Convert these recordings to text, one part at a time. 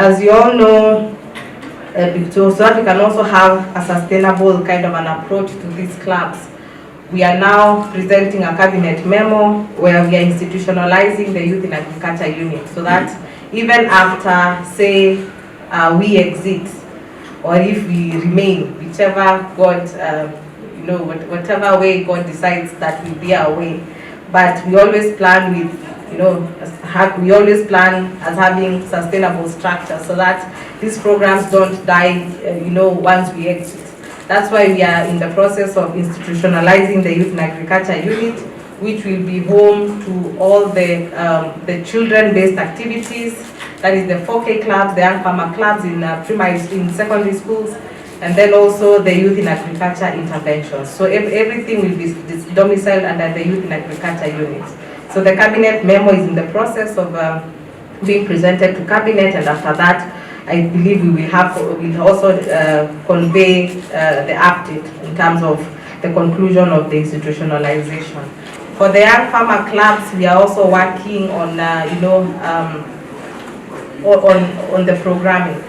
As you all know, so that we can also have a sustainable kind of an approach to these clubs, we are now presenting a cabinet memo where we are institutionalizing the Youth in Agriculture unit, so that even after, say, we exit, or if we remain, whichever God, whatever way God decides that will be our way, but we always plan with, we always plan as having sustainable structure, so that these programs don't die, once we exit. That's why we are in the process of institutionalizing the Youth in Agriculture unit, which will be home to all the children-based activities. That is the 4K clubs, the young farmer clubs in secondary schools, and then also the Youth in Agriculture interventions. So everything will be domiciled under the Youth in Agriculture unit. So the cabinet memo is in the process of being presented to cabinet, and after that, I believe we'll also convey the update in terms of the conclusion of the institutionalization. For the young farmer clubs, we are also working on, on the programming.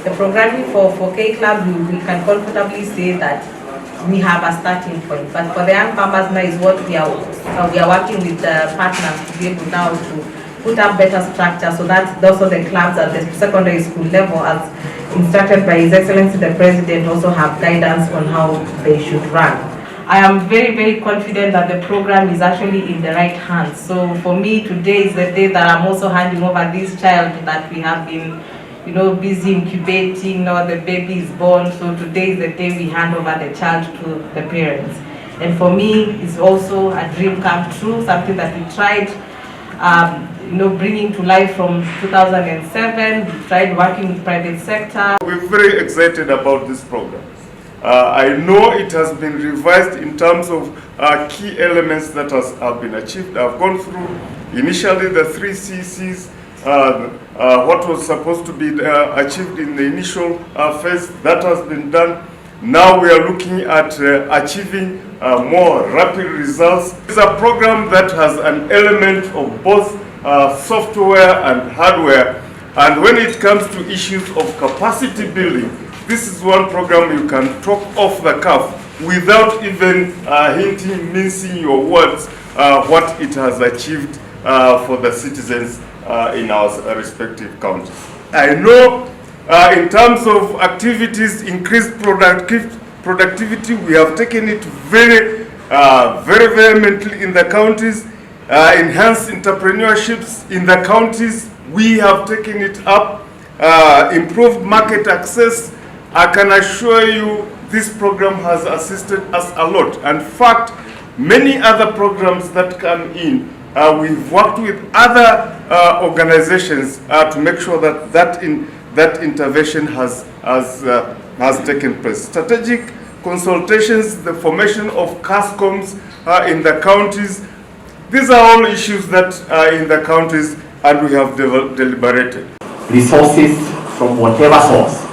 The programming for 4K clubs, we can comfortably say that we have a starting point. But for the young farmers now is what we are working with partners to be able now to put up better structure, so that also the clubs at the secondary school level, as instructed by His Excellency the President, also have guidance on how they should run. I am very, very confident that the program is actually in the right hands. So for me, today is the day that I'm also handing over this child that we have been, busy incubating. Now the baby is born, so today is the day we hand over the child to the parents. And for me, it's also a dream come true, something that we tried bringing to life from 2007. We tried working with private sector. We're very excited about this program. I know it has been revised in terms of key elements that have been achieved. I've gone through initially the 3 CCs, what was supposed to be achieved in the initial phase, that has been done. Now we are looking at achieving more rapid results. It's a program that has an element of both software and hardware, and when it comes to issues of capacity building, this is one program you can talk off the cuff without even mincing your words, what it has achieved for the citizens in our respective counties. I know in terms of activities, increased productivity, we have taken it very vehemently in the counties. Enhanced entrepreneurships in the counties, we have taken it up. Improved market access, I can assure you this program has assisted us a lot. In fact, many other programs that come in, we've worked with other organizations to make sure that that intervention has taken place. Strategic consultations, the formation of CASCOMs in the counties, these are all issues that are in the counties, and we have deliberated. Resources from whatever source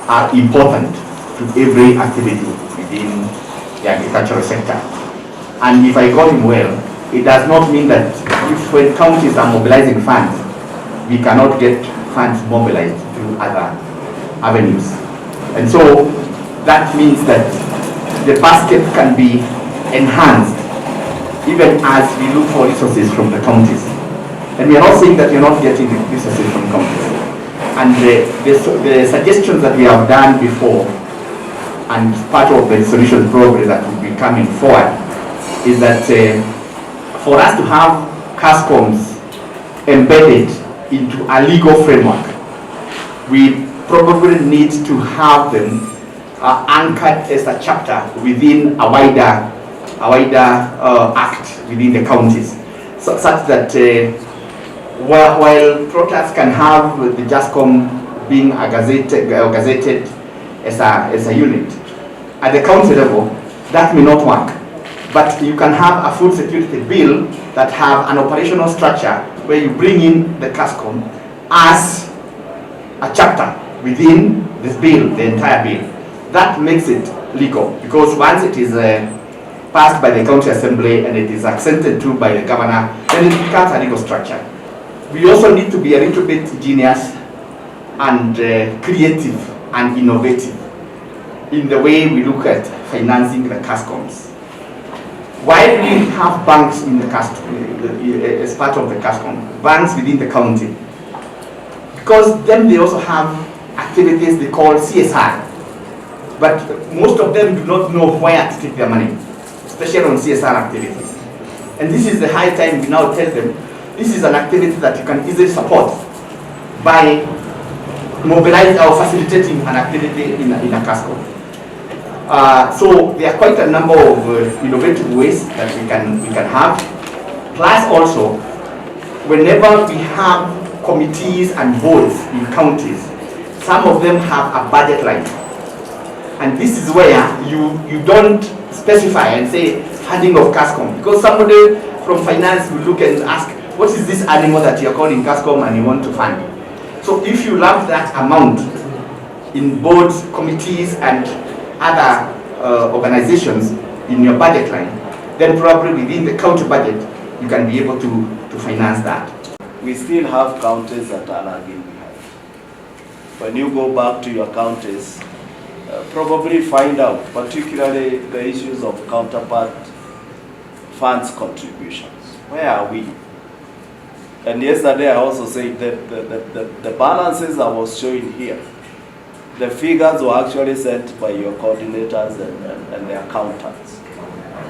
are important to every activity within the agricultural sector. And if I got him well, it does not mean that if when counties are mobilizing funds, we cannot get funds mobilized through other avenues. And so that means that the basket can be enhanced even as we look for resources from the counties. And we are not saying that we are not getting the resources from counties. And the suggestions that we have done before, and part of the solution progress that will be coming forward, is that for us to have CASCOMs embedded into a legal framework, we probably need to have them anchored as a chapter within a wider act within the counties, such that while protas can have the JASCOM being gazetted as a unit, at the county level, that may not work. But you can have a food security bill that have an operational structure where you bring in the CASCOM as a chapter within this bill, the entire bill. That makes it legal, because once it is passed by the county assembly and it is accented to by the governor, then it becomes a legal structure. We also need to be a little bit ingenious and creative and innovative in the way we look at financing the CASCOMs. Why do we have banks in the as part of the CASCOM, banks within the county? Because then they also have activities they call CSR, but most of them do not know where to take their money, especially on CSR activities. And this is the high time we now tell them, this is an activity that you can easily support by mobilizing or facilitating an activity in a CASCOM. So there are quite a number of innovative ways that we can have. Plus also, whenever we have committees and boards in counties, some of them have a budget line. And this is where you don't specify and say handing of CASCOM, because somebody from finance will look and ask, what is this animal that you're calling CASCOM and you want to fund? So if you lump that amount in boards, committees, and other organizations in your budget line, then probably within the county budget, you can be able to finance that. We still have counties that are lagging behind. When you go back to your counties, probably find out, particularly the issues of counterpart funds contributions. Where are we? And yesterday I also said that the balances I was showing here, the figures were actually set by your coordinators and their accountants.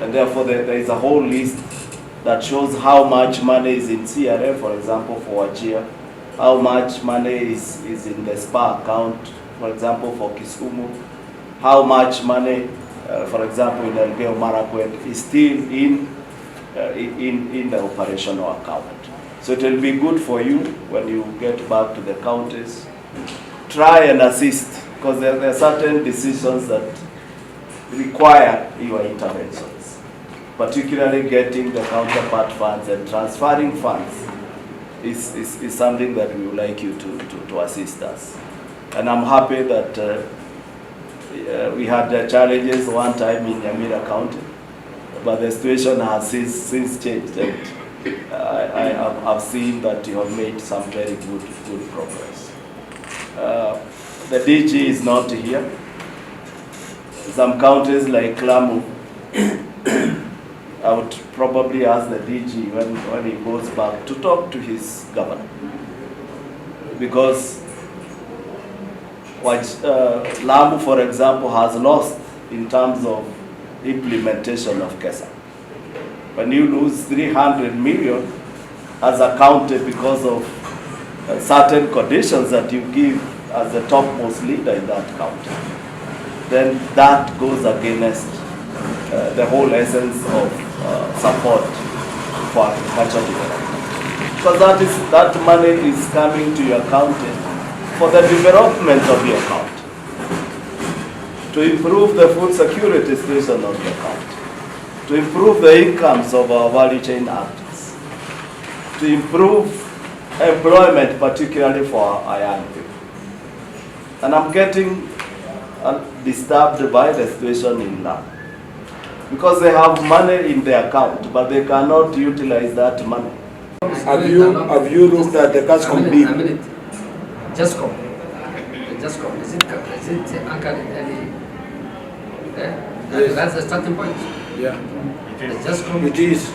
And therefore there is a whole list that shows how much money is in CRA, for example, for Wajir, how much money is in the SPA account, for example, for Kisumu, how much money, for example, in Elgeyo Marakwet is still in the operational account. So it will be good for you when you get back to the counties. Try and assist, because there are certain decisions that require your interventions, particularly getting the counterpart funds and transferring funds is something that we would like you to assist us. And I'm happy that we had challenges one time in Nyamira County, but the situation has since changed. And I've seen that you have made some very good progress. The DG is not here. Some counties like Lamu, I would probably ask the DG when he goes back to talk to his governor, because Lamu, for example, has lost in terms of implementation of KESA. When you lose 300 million as a county because of certain conditions that you give as the topmost leader in that county, then that goes against the whole essence of support for agricultural development. Because that money is coming to your county for the development of your county, to improve the food security situation of your county, to improve the incomes of our value chain actors, to improve employment, particularly for our young people. And I'm getting disturbed by the situation in Lamu, because they have money in their account, but they cannot utilize that money. Have you looked at the CASCOM bill? Just come. Is it anchored in any? Yes. That's the starting point. Yeah. Just come. It is.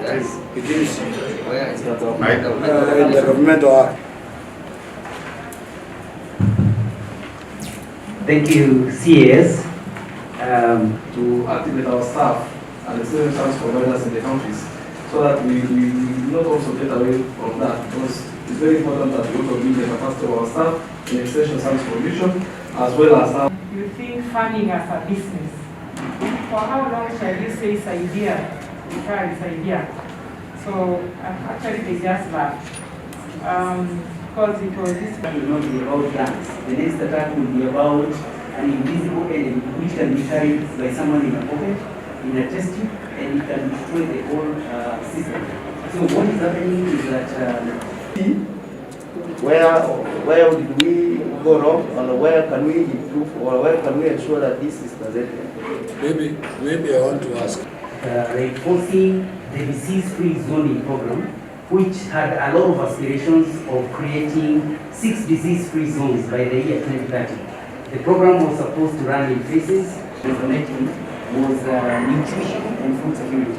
Yes. It is. Where is it? In the governmental act. Thank you, CAS, to activate our staff and the civil service providers in the countries, so that we not also get away from that, because it's very important that we also build the capacity of our staff in extension service provision, as well as now. You think farming as a business? For how long shall you say it's an idea? It's an idea. So actually they just laughed. Because it was this. It will not be about plants. The next attack will be about an invisible enemy which can be carried by someone in a pocket, in a test tube, and it can destroy the whole system. So what is happening is that where did we go wrong, and where can we improve, or where can we ensure that this is presented? Maybe I want to ask. reinforcing the disease-free zoning program which had a lot of aspirations of creating 6 disease-free zones by the year 2030. The program was supposed to run in phases. Implementing was nutrition and food security.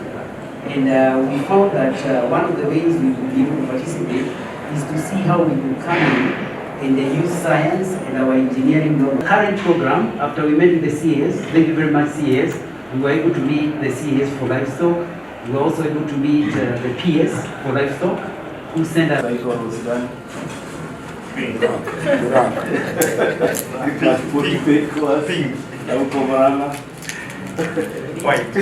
And we found that one of the ways we could be able to participate is to see how we could come in and use science and our engineering knowledge. Current program, after we met with the CAs, thank you very much CAs, we were able to meet the CAs for livestock. We were also able to meet the PS for livestock, who sent us. Like what was done. Pink. Pink. Pink. Pink. White.